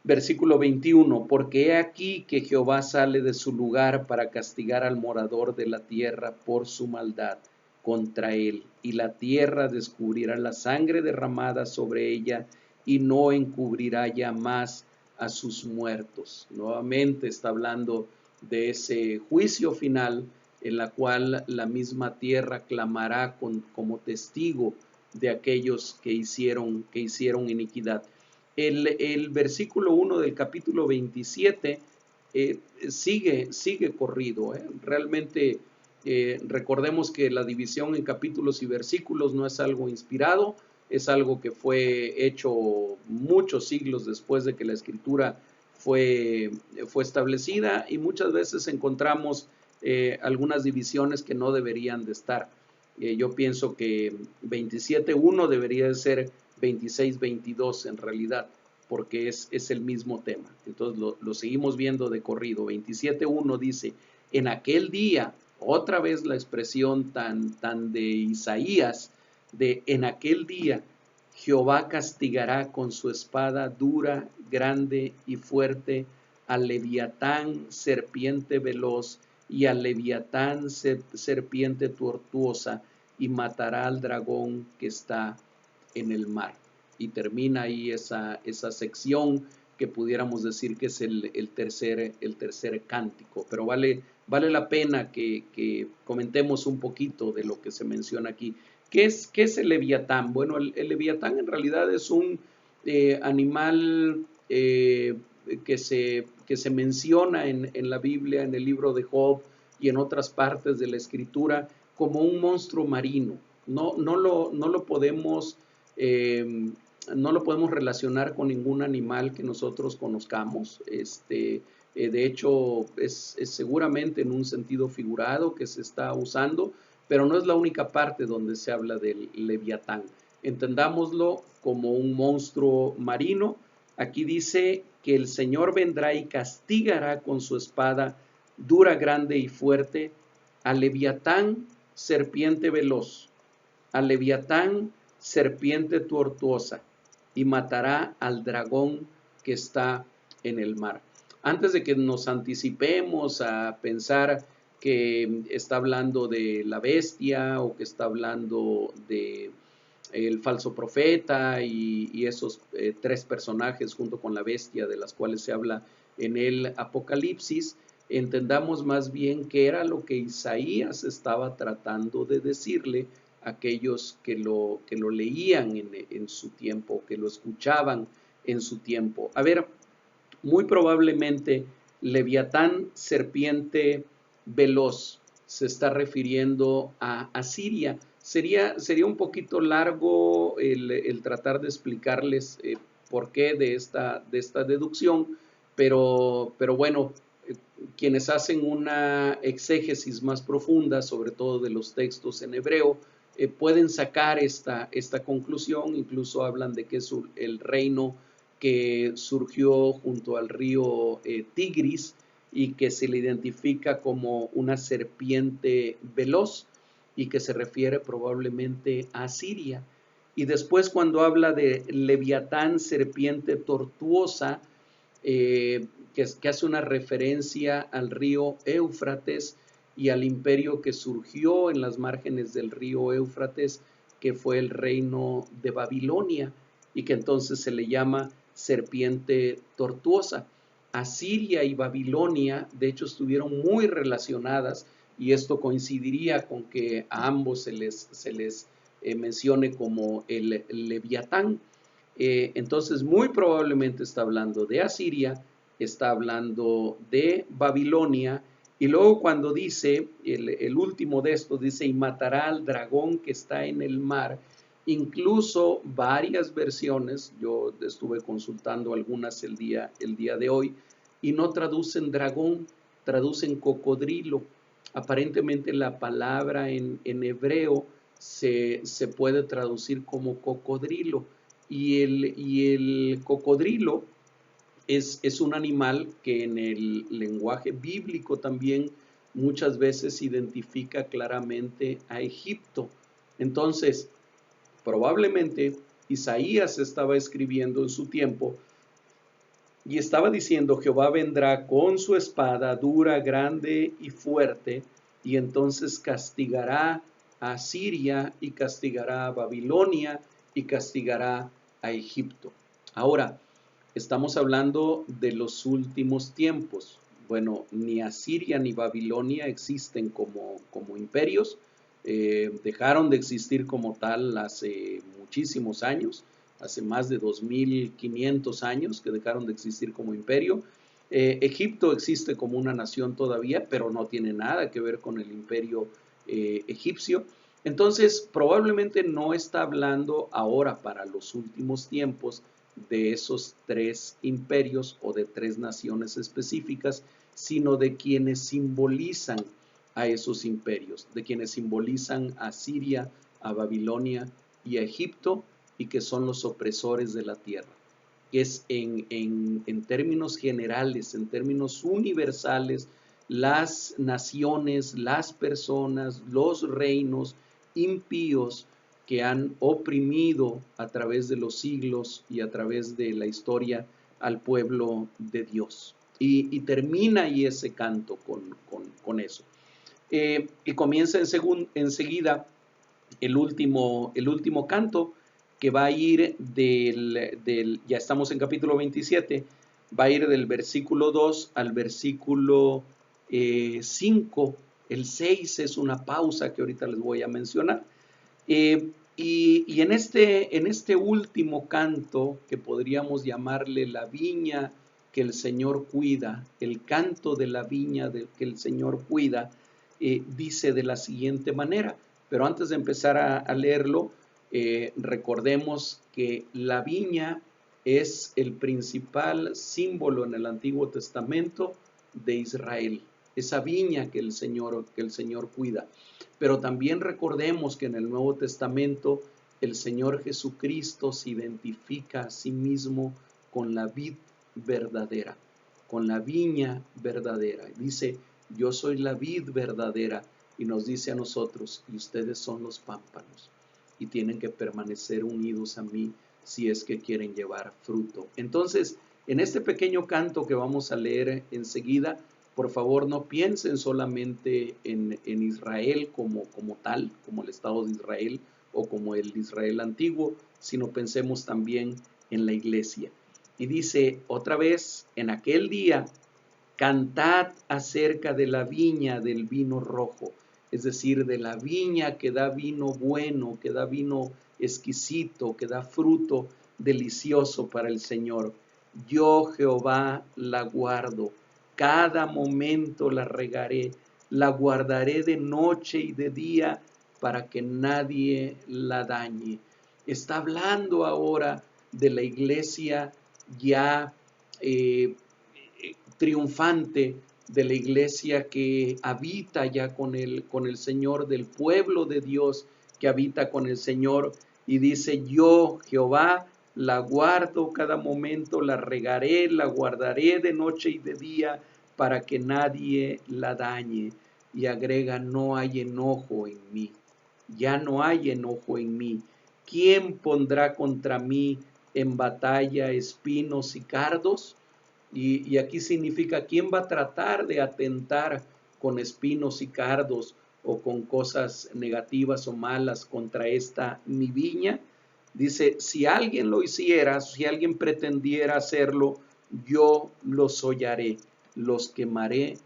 Versículo 21, porque he aquí que Jehová sale de su lugar para castigar al morador de la tierra por su maldad contra él, y la tierra descubrirá la sangre derramada sobre ella y no encubrirá ya más a sus muertos. Nuevamente está hablando de ese juicio final en la cual la misma tierra clamará como testigo de aquellos que hicieron iniquidad. El versículo 1 del capítulo 27 sigue corrido. Realmente recordemos que la división en capítulos y versículos no es algo inspirado, es algo que fue hecho muchos siglos después de que la escritura fue establecida, y muchas veces encontramos algunas divisiones que no deberían de estar. Yo pienso que 27.1 debería de ser 26.22 en realidad, porque es el mismo tema. Entonces lo seguimos viendo de corrido. 27.1 dice, en aquel día, otra vez la expresión tan de Isaías, de en aquel día, Jehová castigará con su espada dura, grande y fuerte al Leviatán, serpiente veloz, y al Leviatán, serpiente tortuosa, y matará al dragón que está en el mar. Y termina ahí esa sección que pudiéramos decir que es el tercer cántico. Pero vale la pena que comentemos un poquito de lo que se menciona aquí. ¿Qué es el Leviatán? Bueno, el Leviatán en realidad es un animal que se menciona en la Biblia, en el libro de Job y en otras partes de la Escritura, como un monstruo marino. No lo podemos relacionar con ningún animal que nosotros conozcamos. De hecho, es seguramente en un sentido figurado que se está usando, pero no es la única parte donde se habla del Leviatán. Entendámoslo como un monstruo marino. Aquí dice que el Señor vendrá y castigará con su espada dura, grande y fuerte al Leviatán, serpiente veloz, al Leviatán, serpiente tortuosa, y matará al dragón que está en el mar. Antes de que nos anticipemos a pensar que está hablando de la bestia o que está hablando de el falso profeta y esos tres personajes junto con la bestia de las cuales se habla en el Apocalipsis, entendamos más bien qué era lo que Isaías estaba tratando de decirle a aquellos que lo leían en su tiempo, que lo escuchaban en su tiempo. A ver, muy probablemente Leviatán, serpiente veloz, se está refiriendo a Asiria. Sería un poquito largo el tratar de explicarles por qué de esta deducción, pero bueno, quienes hacen una exégesis más profunda, sobre todo de los textos en hebreo, pueden sacar esta conclusión. Incluso hablan de que es el reino que surgió junto al río Tigris y que se le identifica como una serpiente veloz y que se refiere probablemente a Siria. Y después, cuando habla de Leviatán, serpiente tortuosa, que hace una referencia al río Éufrates y al imperio que surgió en las márgenes del río Éufrates, que fue el reino de Babilonia, y que entonces se le llama serpiente tortuosa. Asiria y Babilonia, de hecho, estuvieron muy relacionadas y esto coincidiría con que a ambos se les mencione como el Leviatán. Entonces, muy probablemente está hablando de Asiria, está hablando de Babilonia, y luego cuando dice, el último de estos dice, y matará al dragón que está en el mar. Incluso varias versiones, yo estuve consultando algunas el día de hoy, y no traducen dragón, traducen cocodrilo. Aparentemente la palabra en hebreo se puede traducir como cocodrilo, y el cocodrilo es un animal que en el lenguaje bíblico también muchas veces identifica claramente a Egipto. Entonces, probablemente Isaías estaba escribiendo en su tiempo y estaba diciendo: Jehová vendrá con su espada dura, grande y fuerte, y entonces castigará a Siria y castigará a Babilonia y castigará a Egipto. Ahora, estamos hablando de los últimos tiempos. Bueno, ni Asiria ni Babilonia existen como imperios. Dejaron de existir como tal hace muchísimos años, hace más de 2500 años que dejaron de existir como imperio. Egipto existe como una nación todavía, pero no tiene nada que ver con el imperio egipcio. Entonces, probablemente no está hablando ahora para los últimos tiempos de esos tres imperios o de tres naciones específicas, sino de quienes simbolizan a esos imperios, de quienes simbolizan a Siria, a Babilonia y a Egipto, y que son los opresores de la tierra. Es en términos generales, en términos universales, las naciones, las personas, los reinos impíos que han oprimido a través de los siglos y a través de la historia al pueblo de Dios. Y termina ahí ese canto con eso. Y comienza enseguida el último canto, que va a ir ya estamos en capítulo 27, va a ir del versículo 2 al versículo 5. El 6 es una pausa que ahorita les voy a mencionar. Y en este último canto, que podríamos llamarle la viña que el Señor cuida, el canto de la viña que el Señor cuida, dice de la siguiente manera. Pero antes de empezar a leerlo, recordemos que la viña es el principal símbolo en el Antiguo Testamento de Israel, esa viña que el Señor cuida. Pero también recordemos que en el Nuevo Testamento el Señor Jesucristo se identifica a sí mismo con la vid verdadera, con la viña verdadera. Dice: yo soy la vid verdadera, y nos dice a nosotros: y ustedes son los pámpanos, y tienen que permanecer unidos a mí si es que quieren llevar fruto. Entonces, en este pequeño canto que vamos a leer enseguida, por favor, no piensen solamente en Israel como tal, como el Estado de Israel o como el Israel antiguo, sino pensemos también en la iglesia. Y dice otra vez: en aquel día, cantad acerca de la viña del vino rojo, es decir, de la viña que da vino bueno, que da vino exquisito, que da fruto delicioso para el Señor. Yo, Jehová, la guardo, cada momento la regaré, la guardaré de noche y de día para que nadie la dañe. Está hablando ahora de la iglesia ya triunfante, de la iglesia que habita ya con el Señor, del pueblo de Dios que habita con el Señor, y dice: yo, Jehová, la guardo cada momento, la regaré, la guardaré de noche y de día para que nadie la dañe. Y agrega: no hay enojo en mí, ya no hay enojo en mí. ¿Quién pondrá contra mí en batalla espinos y cardos? Y aquí significa: ¿quién va a tratar de atentar con espinos y cardos o con cosas negativas o malas contra esta mi viña? Dice: si alguien lo hiciera, si alguien pretendiera hacerlo, yo los hollaré, los quemaré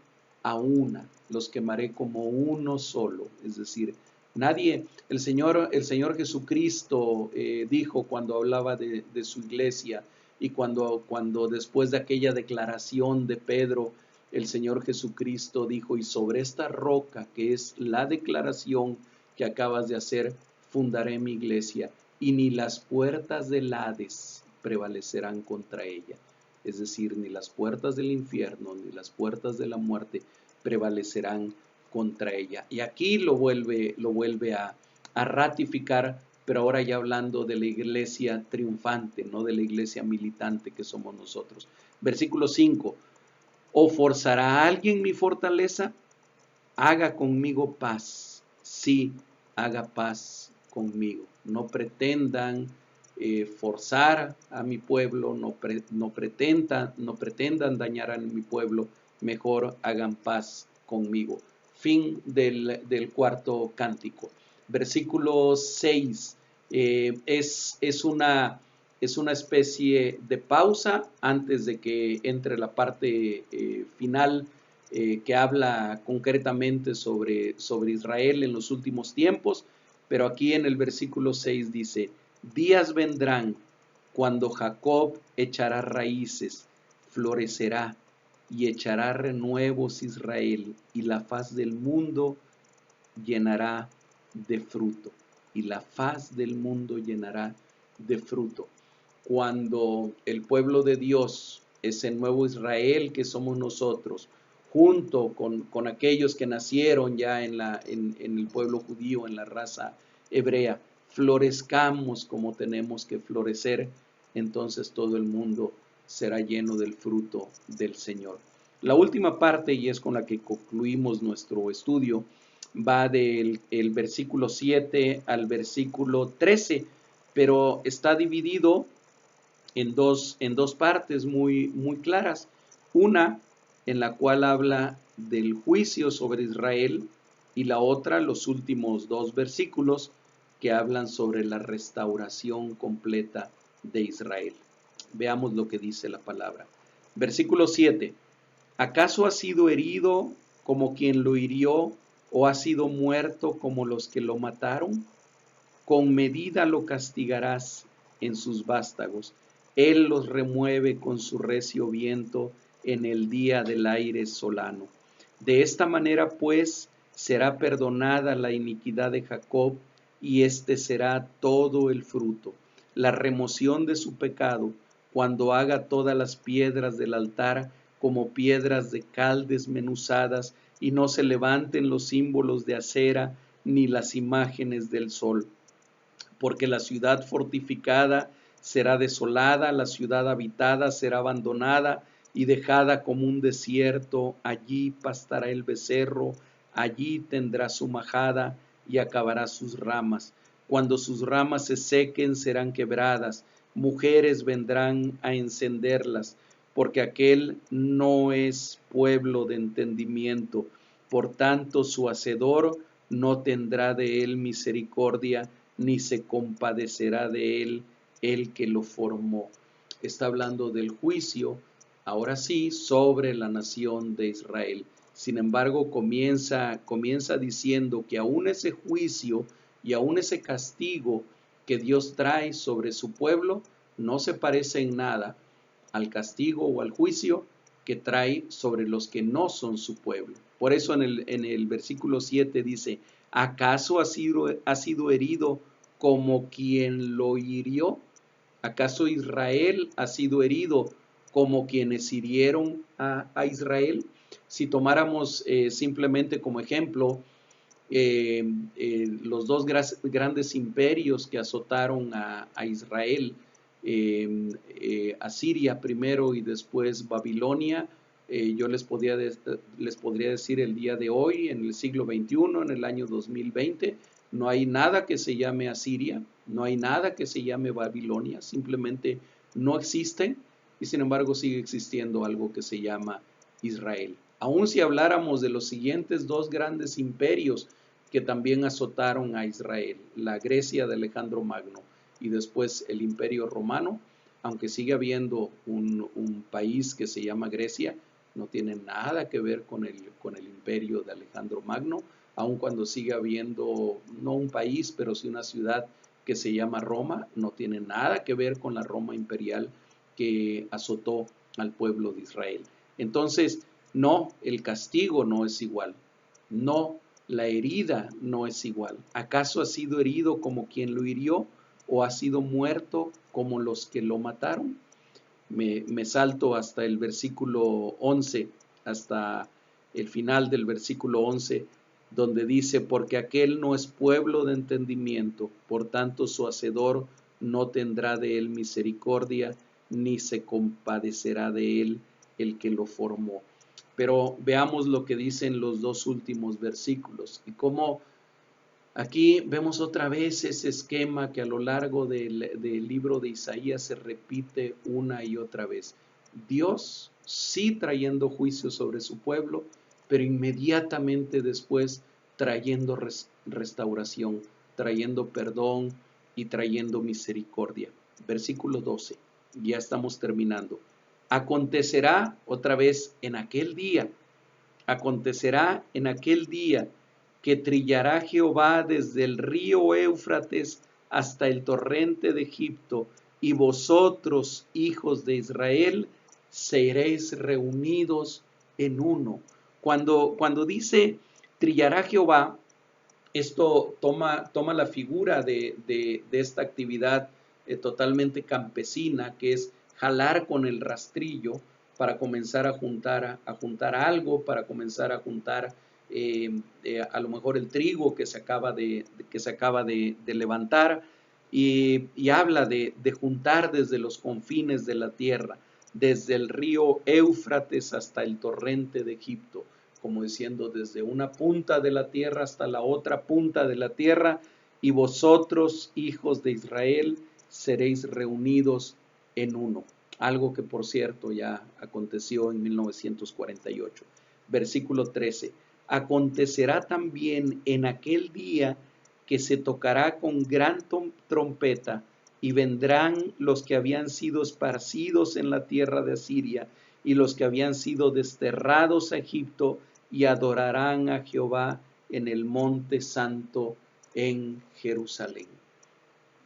a una, los quemaré como uno solo. Es decir, nadie, el Señor Jesucristo dijo cuando hablaba de su iglesia y cuando después de aquella declaración de Pedro, el Señor Jesucristo dijo, y sobre esta roca que es la declaración que acabas de hacer, fundaré mi iglesia y ni las puertas del Hades prevalecerán contra ella. Es decir, ni las puertas del infierno, ni las puertas de la muerte prevalecerán contra ella. Y aquí lo vuelve a ratificar, pero ahora ya hablando de la iglesia triunfante, no de la iglesia militante que somos nosotros. Versículo 5. ¿O forzará a alguien mi fortaleza? Haga conmigo paz. Sí, haga paz conmigo. No pretendan forzar a mi pueblo, no pretendan dañar a mi pueblo, mejor hagan paz conmigo. Fin del cuarto cántico. Versículo 6 es una especie de pausa antes de que entre la parte final que habla concretamente sobre Israel en los últimos tiempos, pero aquí en el versículo 6 dice, días vendrán cuando Jacob echará raíces, florecerá y echará renuevos Israel, y la faz del mundo llenará de fruto, y la faz del mundo llenará de fruto. Cuando el pueblo de Dios, ese nuevo Israel que somos nosotros, junto con aquellos que nacieron ya en el pueblo judío, en la raza hebrea, florezcamos como tenemos que florecer, entonces todo el mundo será lleno del fruto del Señor. La última parte, y es con la que concluimos nuestro estudio, va del versículo 7 al versículo 13, pero está dividido en dos partes muy claras. Una en la cual habla del juicio sobre Israel y la otra, los últimos dos versículos, que hablan sobre la restauración completa de Israel. Veamos lo que dice la palabra. Versículo 7. ¿Acaso ha sido herido como quien lo hirió o ha sido muerto como los que lo mataron? Con medida lo castigarás en sus vástagos. Él los remueve con su recio viento en el día del aire solano. De esta manera, pues, será perdonada la iniquidad de Jacob, y este será todo el fruto, la remoción de su pecado, cuando haga todas las piedras del altar como piedras de cal desmenuzadas, y no se levanten los símbolos de acera ni las imágenes del sol. Porque la ciudad fortificada será desolada, la ciudad habitada será abandonada y dejada como un desierto. Allí pastará el becerro, allí tendrá su majada y acabará sus ramas. Cuando sus ramas se sequen serán quebradas, mujeres vendrán a encenderlas, porque aquel no es pueblo de entendimiento. Por tanto, su hacedor no tendrá de él misericordia, ni se compadecerá de él el que lo formó. Está hablando del juicio, ahora sí, sobre la nación de Israel. Sin embargo, comienza diciendo que aún ese juicio y aún ese castigo que Dios trae sobre su pueblo no se parece en nada al castigo o al juicio que trae sobre los que no son su pueblo. Por eso en el versículo 7 dice, ¿acaso ha sido herido como quien lo hirió? ¿Acaso Israel ha sido herido como quienes hirieron a Israel? Si tomáramos simplemente como ejemplo los dos grandes imperios que azotaron a Israel, Asiria primero y después Babilonia, yo les podría decir el día de hoy, en el siglo XXI, en el año 2020, no hay nada que se llame Asiria, no hay nada que se llame Babilonia, simplemente no existen, y sin embargo sigue existiendo algo que se llama Israel. Aun si habláramos de los siguientes dos grandes imperios que también azotaron a Israel, la Grecia de Alejandro Magno y después el Imperio Romano, aunque sigue habiendo un país que se llama Grecia, no tiene nada que ver con el imperio de Alejandro Magno, aun cuando sigue habiendo, no un país, pero sí una ciudad que se llama Roma, no tiene nada que ver con la Roma imperial que azotó al pueblo de Israel. Entonces, no, el castigo no es igual, no, la herida no es igual. ¿Acaso ha sido herido como quien lo hirió o ha sido muerto como los que lo mataron? Me salto hasta el versículo 11, hasta el final del versículo 11, donde dice, porque aquel no es pueblo de entendimiento, por tanto su hacedor no tendrá de él misericordia, ni se compadecerá de él el que lo formó. Pero veamos lo que dicen los dos últimos versículos y cómo aquí vemos otra vez ese esquema que a lo largo del libro de Isaías se repite una y otra vez. Dios sí trayendo juicio sobre su pueblo, pero inmediatamente después trayendo restauración, trayendo perdón y trayendo misericordia. Versículo 12, ya estamos terminando. Acontecerá otra vez en aquel día, acontecerá en aquel día que trillará Jehová desde el río Éufrates hasta el torrente de Egipto, y vosotros, hijos de Israel, seréis reunidos en uno. Cuando dice trillará Jehová, esto toma la figura de esta actividad totalmente campesina, que es jalar con el rastrillo para comenzar a juntar algo, para comenzar a juntar a lo mejor el trigo que se acaba de levantar, y habla de juntar desde los confines de la tierra, desde el río Éufrates hasta el torrente de Egipto, como diciendo desde una punta de la tierra hasta la otra punta de la tierra, y vosotros, hijos de Israel, seréis reunidos en uno. Algo que, por cierto, ya aconteció en 1948. Versículo 13. Acontecerá también en aquel día que se tocará con gran trompeta, y vendrán los que habían sido esparcidos en la tierra de Asiria, y los que habían sido desterrados a Egipto, y adorarán a Jehová en el monte santo en Jerusalén.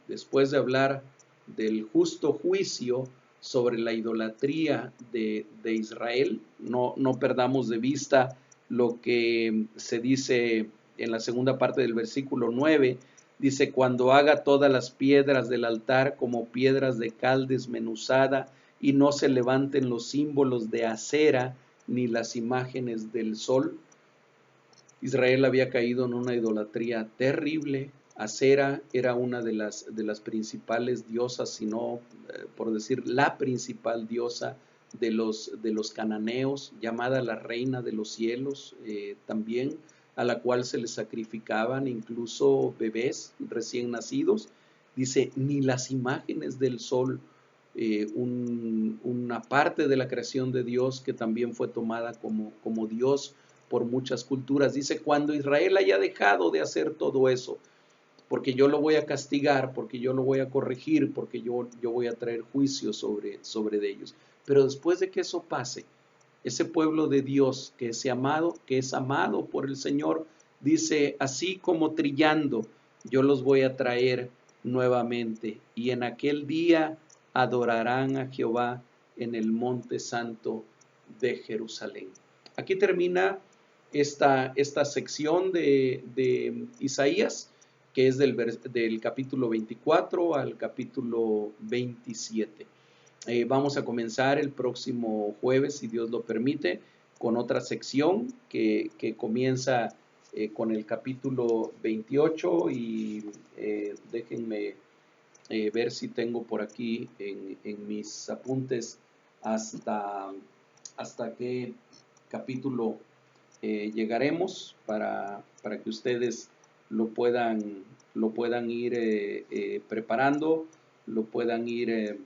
Después de hablar del justo juicio sobre la idolatría de Israel, no perdamos de vista lo que se dice en la segunda parte del versículo 9, dice, cuando haga todas las piedras del altar como piedras de cal desmenuzada, y no se levanten los símbolos de acera ni las imágenes del sol. Israel había caído en una idolatría terrible. Acera era una de las principales diosas, si no por decir la principal diosa de los cananeos, llamada la reina de los cielos, también, a la cual se le sacrificaban incluso bebés recién nacidos. Dice, ni las imágenes del sol, una parte de la creación de Dios que también fue tomada como Dios por muchas culturas. Dice, cuando Israel haya dejado de hacer todo eso, porque yo lo voy a castigar, porque yo lo voy a corregir, porque yo voy a traer juicio sobre ellos. Pero después de que eso pase, ese pueblo de Dios que es amado por el Señor, dice, así como trillando, yo los voy a traer nuevamente, y en aquel día adorarán a Jehová en el monte santo de Jerusalén. Aquí termina esta sección de Isaías, que es del capítulo 24 al capítulo 27. Vamos a comenzar el próximo jueves, si Dios lo permite, con otra sección que comienza con el capítulo 28, y déjenme ver si tengo por aquí en mis apuntes hasta qué capítulo llegaremos para que ustedes lo puedan ir preparando, lo puedan ir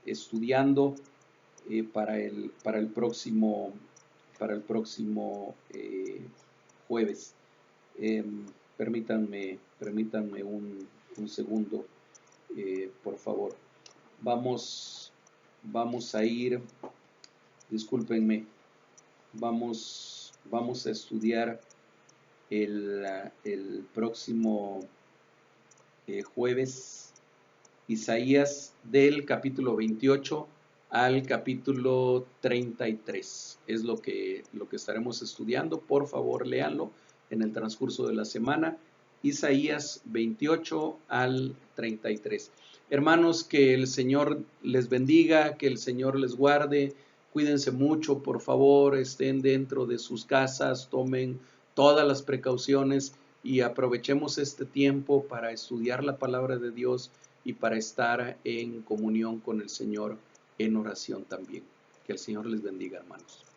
estudiando para el próximo jueves. Permítanme un segundo, por favor. Vamos a ir, discúlpenme, vamos a estudiar el próximo jueves Isaías del capítulo 28 al capítulo 33. Es lo que estaremos estudiando. Por favor, léanlo en el transcurso de la semana. Isaías 28 al 33. Hermanos, que el Señor les bendiga, que el Señor les guarde. Cuídense mucho, por favor, estén dentro de sus casas, tomen todas las precauciones y aprovechemos este tiempo para estudiar la palabra de Dios y para estar en comunión con el Señor en oración también. Que el Señor les bendiga, hermanos.